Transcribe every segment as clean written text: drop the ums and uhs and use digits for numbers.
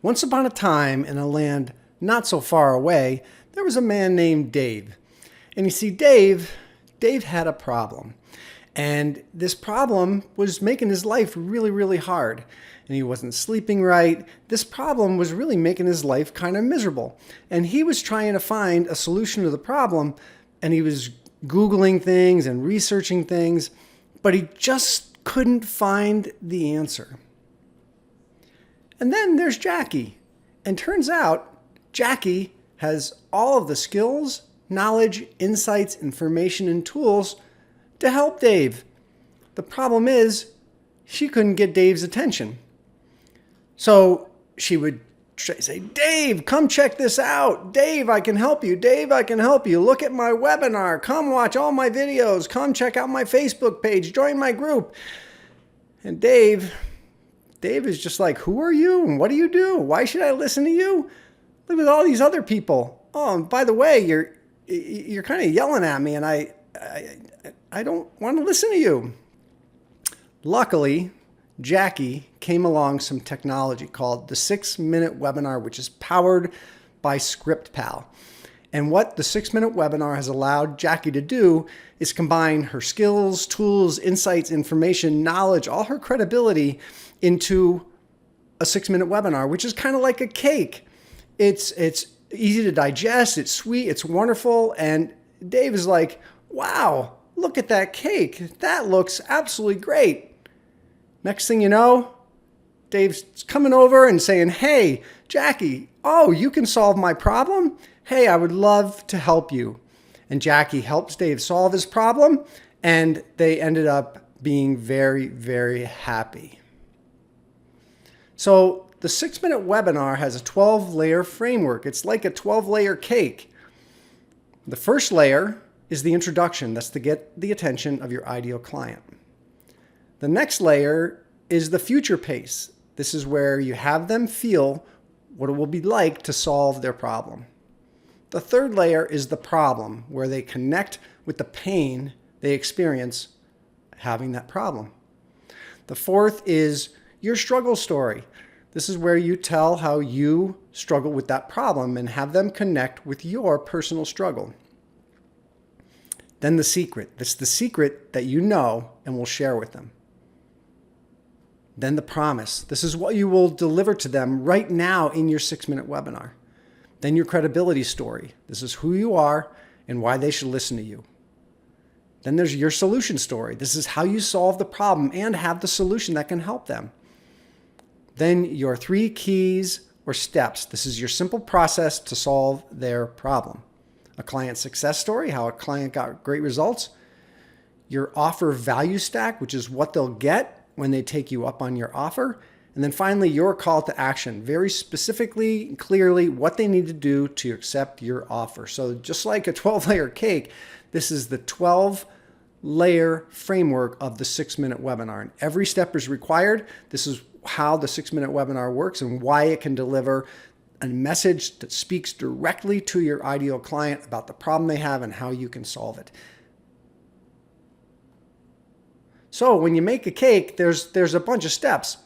Once upon a time, in a land not so far away, there was a man named Dave. And you see, Dave had a problem. And this problem was making his life really, really hard. And he wasn't sleeping right. This problem was really making his life kind of miserable. And he was trying to find a solution to the problem. And he was Googling things and researching things, but he just couldn't find the answer. And then there's Jackie. And turns out Jackie has all of the skills, knowledge, insights, information, and tools to help Dave. The problem is she couldn't get Dave's attention. So she would say, Dave, come check this out. Dave, I can help you. Dave, I can help you. Look at my webinar. Come watch all my videos. Come check out my Facebook page. Join my group. And Dave is just like, who are you? And what do you do? Why should I listen to you? Look at all these other people. Oh, and by the way, you're kind of yelling at me, and I don't want to listen to you. Luckily, Jackie came along some technology called the 6-Minute Webinar, which is powered by ScriptPal. And what the 6-Minute Webinar has allowed Jackie to do is combine her skills, tools, insights, information, knowledge, all her credibility into a 6-minute webinar, which is kind of like a cake. It's easy to digest, it's sweet, it's wonderful. And Dave is like, wow, look at that cake. That looks absolutely great. Next thing you know, Dave's coming over and saying, hey, Jackie, oh, you can solve my problem? Hey, I would love to help you. And Jackie helps Dave solve his problem, and they ended up being very, very happy. So the 6-minute webinar has a 12-layer framework. It's like a 12-layer cake. The first layer is the introduction. That's to get the attention of your ideal client. The next layer is the future pace. This is where you have them feel what it will be like to solve their problem. The third layer is the problem, where they connect with the pain they experience having that problem. The fourth is your struggle story. This is where you tell how you struggle with that problem and have them connect with your personal struggle. Then the secret. That's the secret that you know and will share with them. Then the promise. This is what you will deliver to them right now in your 6-minute webinar. Then your credibility story. This is who you are and why they should listen to you. Then there's your solution story. This is how you solve the problem and have the solution that can help them. Then your 3 keys or steps. This is your simple process to solve their problem. A client success story, how a client got great results. Your offer value stack, which is what they'll get when they take you up on your offer. And then finally, your call to action, very specifically and clearly what they need to do to accept your offer. So just like a 12-layer cake, this is the 12-layer framework of the 6-minute webinar. And every step is required. This is how the 6-minute webinar works and why it can deliver a message that speaks directly to your ideal client about the problem they have and how you can solve it. So when you make a cake, there's a bunch of steps.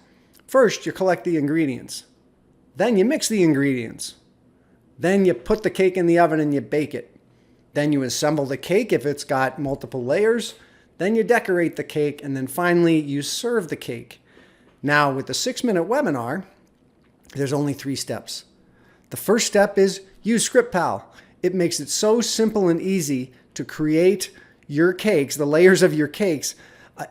First, you collect the ingredients. Then you mix the ingredients. Then you put the cake in the oven and you bake it. Then you assemble the cake if it's got multiple layers. Then you decorate the cake, and then finally you serve the cake. Now with the 6-minute webinar, there's only 3 steps. The first step is use ScriptPal. It makes it so simple and easy to create your cakes, the layers of your cakes.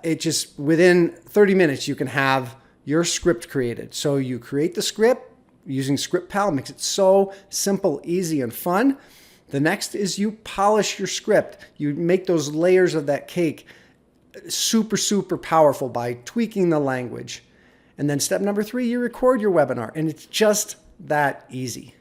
It just, within 30 minutes, you can have your script created. So you create the script using ScriptPal. It makes it so simple, easy, and fun. The next is you polish your script. You make those layers of that cake super, super powerful by tweaking the language. And then step number 3, you record your webinar. And it's just that easy.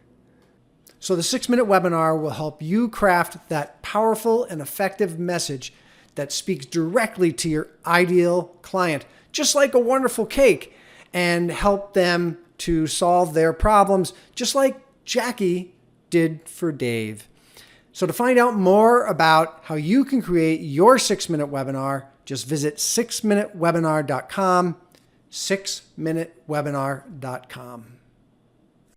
So the 6-minute webinar will help you craft that powerful and effective message that speaks directly to your ideal client, just like a wonderful cake, and help them to solve their problems, just like Jackie did for Dave. So to find out more about how you can create your 6-minute webinar, just visit 6minutewebinar.com, 6minutewebinar.com.